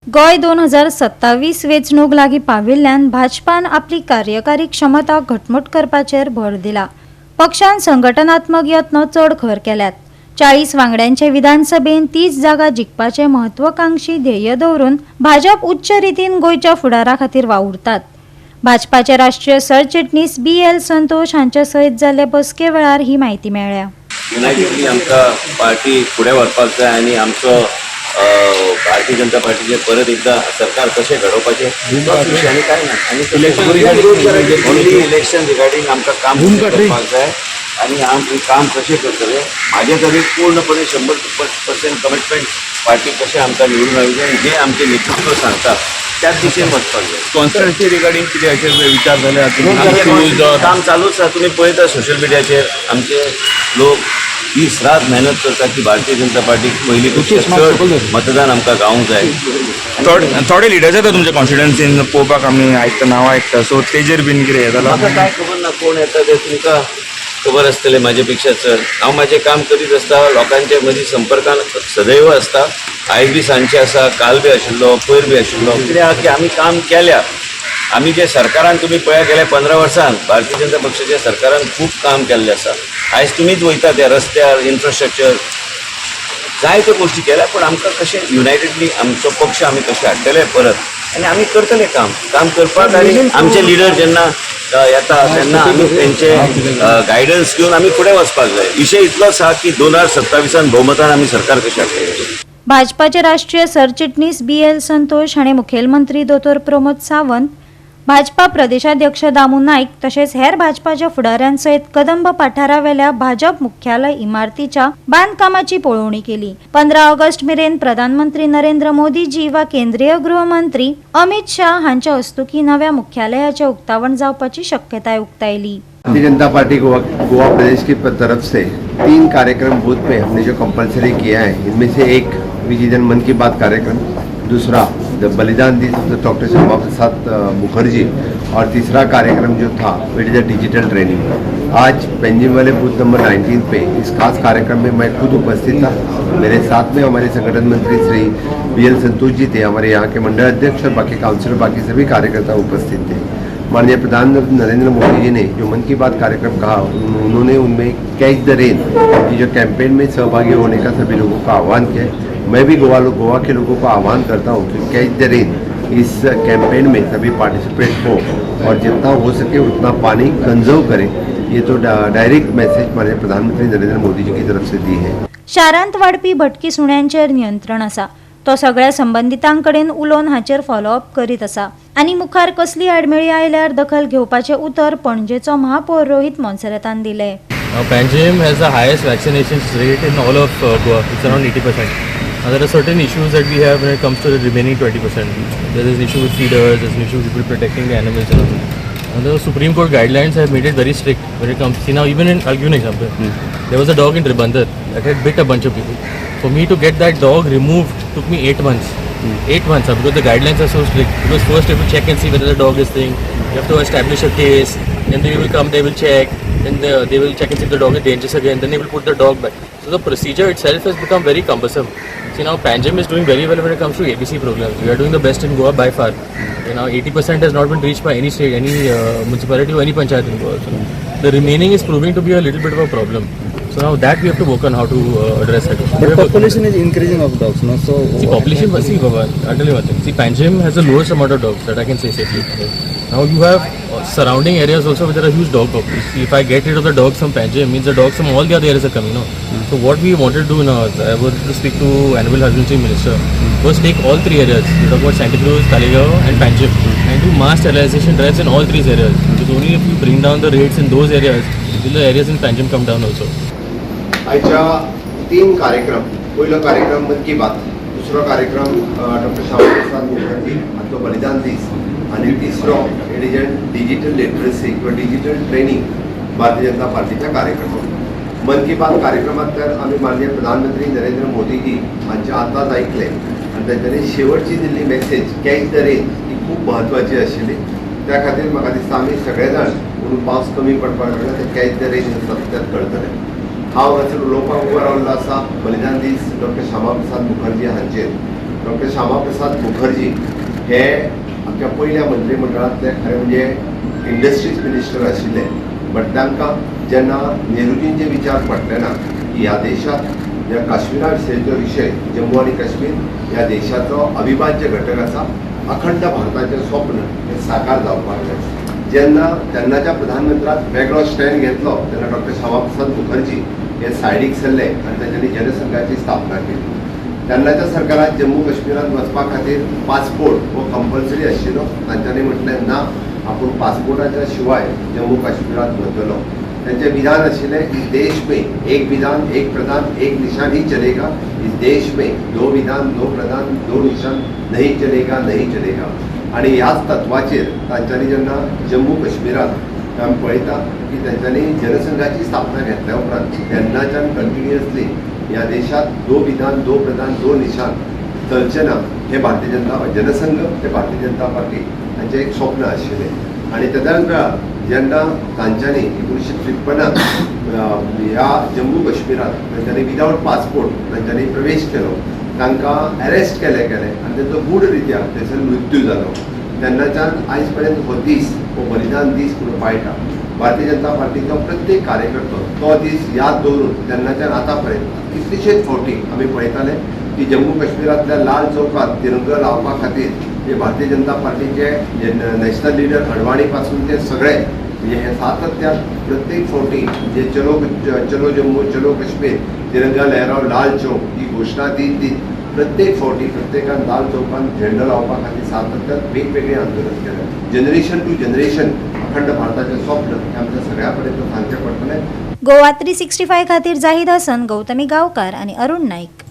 गोय 2027 वेंचणूक लागीं पाविल्ल्यान भाजपान आपली कार्यकारी क्षमता घटमूट करपाचेर भर दिला। पक्षान संघटनात्मक यत्न चड खर केल्यात। 40 वांगड्यांचे विधानसभेन 30 जागा जिखपाचे म्हत्वाकांक्षी ध्येय दवरून भाजप उच्च रितीन गोयच्या फुडारा खातीर वावुरतात। भाजपाचे राष्ट्रीय सरचिटणीस BL संतोष हांच्या सयत जाल्ले बसके वेळार ही म्हायती मेळ्ळ्या। युनायटेडली आमकां पार्टी फुडें व्हरपाक जाय आनी आमचो भारतीय जनता पार्टीचे परत एकदा सरकार कशें घडोवपाचें आनी कांय ना। आनी ओन्ली इलेक्शन रिगार्डींग आमकां काम करपाक जाय आनी आमी काम कशें करतले म्हाजे तरी पूर्णपणे 100% कमिटमेंट पार्टी कशें आमकां निवडून हाडूंक जाय जे आमचे नेतृत्व सांगता त्याच दिशेन वचपाक जाय। कॉन्स्टिट्युएन्सी रिगार्डींग कितें अशें विचार जाले काम चालूच आसा। तुमी पळयता सोशल मिडियाचेर आमचे लोक दीस रात मेहनत करता की भारतीय जनता पार्टीक पयली चड मतदान आमकां गावूंक जाय। थोडे लिडर्स येता तुमच्या कॉन्स्टिट्युएन्सीन पळोवपाक आमी आयकता नांवां आयकता सो तेजेर बीन कितें हें जालां? म्हाका काय खबर ना कोण येता ते तुमकां खबर आसतलें म्हाजे पेक्षा चड। हांव म्हाजें काम करीत आसता, लोकांचे मदीं संपर्कान सदैव आसता। आयज बी सांजचें आसा, काल बी आशिल्लो, पयर बी आशिल्लो। कित्याक आहा की आमी काम केल्या। आमी जे सरकारान तुमी पळया गेल्या 15 वर्सांन भारतीय जनता पक्षाच्या सरकारान खूब काम केल्लें आसा। आयज तुमीच वयता त्या रस्त्यार इन्फ्रास्ट्रक्चर जायत्यो गोश्टी केल्या, पूण आमकां कशें युनायटेडली आमचो पक्ष आमी कशें हाडटले परत आनी आमी करतले काम करपाक। आनी आमचे लिडर जेन्ना येता तेन्ना आमी तेंचे गायडन्स घेवन आमी फुडें वचपाक जाय। विशय इतलोच आहा की 2027 भोवमतान आमी सरकार कशें हाडटले। भाजपाचे राष्ट्रीय सरचिटणीस BL संतोष हाणें मुखेलमंत्री दोतोर प्रमोद सावंत, भाजपा प्रदेशाध्यक्ष दामू नाईक तशेंच हेर भाजपाच्या फुडाऱ्यांसयत कदंब पाठारावेल्या भाजप मुख्यालय इमारतीच्या बांदकामाची पळोवणी केली। 15 ऑगस्ट मेरेन प्रधानमंत्री नरेंद्र मोदीजी वा केंद्रीय गृहमंत्री अमित शाह हांच्या हस्तुकी नव्या मुख्यालयाचे उक्तावण जावपाची शक्यताय उक्तायली। भारतीय जनता पार्टी गोवा प्रदेश की तरफ से 3 कार्यक्रम बूथ पे हमने जो कंपलसरी किया है, इनमें से एक विजिजन मन की बात कार्यक्रम, दूसरा बलिदान दिवस डॉक्टर श्यामा प्रसाद मुखर्जी और तीसरा कार्यक्रम जो था it is a digital training. आज पेंजिम वाले बूथ नंबर 19 पे इस खास कार्यक्रम में मैं खुद उपस्थित था। मेरे साथ में हमारे संगठन मंत्री श्री BL संतोष जी थे, हमारे यहाँ के मंडल अध्यक्ष और बाकी काउंसिलर, बाकी सभी कार्यकर्ता उपस्थित थे। माननीय प्रधानमंत्री नरेंद्र मोदी जी ने जो मन की बात कार्यक्रम कहा, उन्होंने उनमें कैच द रेन की जो कैंपेन में सहभागी होने का सभी लोगों का आह्वान किया। मैं भी गोवा के लोगों को आह्वान करता हूँ कि catch the rain is campaign में सभी पार्टिसिपेट हो और जितना हो सके उतना पानी कंजर्व करें। ये तो डायरेक्ट मैसेज हमारे प्रधानमंत्री नरेंद्र मोदी जी की तरफ से दी है। शारांत वाडपी भटकी सुण्यांचेर नियंत्रण आसा, तो सगळ्या संबंधितांकडेन उलोवन हाचेर फॉलोअप करीत आसा आनी मुखार कसली आडमेळी आयल्यार दखल घेवपाचे उतर पणजेचो महापौर रोहित मोन्सेरेतान दिले। Panjim has the highest vaccination rate in all of Goa. It's around 80%. Now, there are certain issues that we have when it comes to the remaining 20%. There is an issue with feeders, there's an issue with people protecting the animals and all. And the Supreme Court guidelines have made it very strict when it comes. See now, even in, I'll give you an example. There was a dog in Tribandar that had bit a bunch of people. For me to get that dog removed took me 8 months. 8 months because the guidelines are so strict. Because first you have to check and see whether the dog is thing. You have to establish a case. Then they will come, they will check. Then they will check and see if the dog is dangerous again. Then they will put the dog back. So the procedure itself has become very cumbersome. See now Panjim is doing very well when it comes to ABC programs. We are doing the best in Goa by far. You know 80% has not been reached by any state, any municipality or any panchayat in Goa. So the remaining is proving to be a little bit of a problem. So now that we have to work on how to address it. But population is increasing of dogs, no? So see population, see Baba, I'll tell you one thing. See Panjim has the lowest amount of dogs that I can say safely. Now you have surrounding areas also where there are huge dog populations. See, if I get rid of the dogs from Panjim, means the dogs from all the other areas are coming, no? So what we wanted to do now is I wanted to speak to Animal Husbandry Minister. First take all 3 areas. We talk about Santa Cruz, Talegaon and Panjim and do mass sterilization drives in all 3 areas. Because only if you bring down the rates in those areas, will the areas in Panjim come down also. आजच्या 3 कार्यक्रम, पहिलो कार्यक्रम मन की बात, दुसरो कार्यक्रम doctor Shyama Prasad Mukherjee हाचो बलिदान दीस आणि तिसरो डिजिटल लिटरसी किंवा डिजिटल ट्रेनिंग भारतीय जनता पार्टीच्या कार्यक्रमात। मन की बात कार्यक्रमात तर आम्ही माननीय प्रधानमंत्री नरेंद्र मोदीजी हांचे आतांच ऐकले आणि त्यांनी शेवटची दिल्ली मेसेज कॅच द रेन ही खूप महत्वाची आशिल्ली। त्या खातीर म्हाका दिसता आमी सगळे जाण म्हणून पावस कमी पडपाक लागला ते कॅच द रेन सत्यात कळटले। हांव हाचेर उलोवपाक उबो रावल्लो आसा बलिदान दीस डॉक्टर श्यामा प्रसाद मुखर्जी हांचेर डॉक्टर श्यामाप्रसाद मुखर्जी हे आमच्या पहिल्या मंत्रिमंडळांतले खरें म्हणजे इंडस्ट्रीज मिनिस्टर आशिल्ले, बट तांकां जेन्ना नेहरूजींचे विचार पडले ना की ह्या देशात ह्या काश्मीरा विशयीचो विशय जम्मू आनी काश्मीर ह्या देशाचो अविभाज्य घटक आसा, अखंड भारताचें स्वप्न हें साकार जावपाक जाय. जेन्ना तेन्नाच्या प्रधानमंत्र्याक वेगळो स्टँड घेतलो तेन्ना डॉक्टर श्यामाप्रसाद मुखर्जी हे सायडीक सरले आनी तांच्यांनी जनसंघाची स्थापना केली. तेन्नाच्या सरकारान जम्मू काश्मीरांत वचपा खातीर पासपोर्ट हो कंपल्सरी आशिल्लो. तांच्यांनी म्हटलें ना, आपूण पासपोर्टाच्या शिवाय जम्मू काश्मीरांत वतलो. त्यांचे विधान आशिल्ले इस देश में एक विधान एक प्रधान एक निशान ही चलेगा, इस देश में दो विधान दो प्रधान दो निशान नहीं चलेगा नहीं चलेगा. आणि ह्याच तत्वाचेर तांच्यांनी जेन्ना जम्मू काश्मीरात आमी पळयता की तांच्यांनी जनसंघाची स्थापना घेतल्या उपरांत तेन्नाच्यान कंटिन्युअसली ह्या देशात दो विधान दो प्रधान दो निशान चलचे ना हे भारतीय जनता जनसंघ हे भारतीय जनता पार्टी हांचें एक स्वप्न आशिल्लें. आणि तेच्या नंतर जेन्ना तांच्यांनी 1953 ह्या जम्मू काश्मीरात तांच्यांनी विदाउट पासपोर्ट तांच्यांनी प्रवेश केलो, तांकां अरेस्ट केले आनी तांचो गूढ रित्या थंयसर मृत्यू जालो. तेन्नाच्यान आयज पर्यंत हो दीस हो बलिदान दीस म्हणून पाळटा. भारतीय जनता पार्टीचो प्रत्येक कार्यकर्तो तो दीस याद दवरून तेन्नाच्यान आतां पर्यंत कितलीशेच फावटी आमी पळयताले की जम्मू काश्मीरांतल्या लाल चौकात तिरंगो लावपा खातीर जे भारतीय जनता पार्टीचे जे नॅशनल लिडर अडवाणी पासून ते सगळे म्हणजे हे सातत्यान प्रत्येक फावटी जे चलो जम्मू चलो काश्मीर तिरंगा लहराव लाल चौक ही घोषणा दीत प्रत्येक फावटी प्रत्येकान लाल चौकान झेंडो लावपा खातीर सातत्यान वेगवेगळे आंदोलन केलें. जनरेशन टू जनरेशन अखंड भारताचें स्वप्न हें आमच्या सगळ्या पर्यंत सांगचें पडटलें. गोवा 365 खातीर जाहीद हसन, गौतमी गांवकार आनी अरुण नाईक.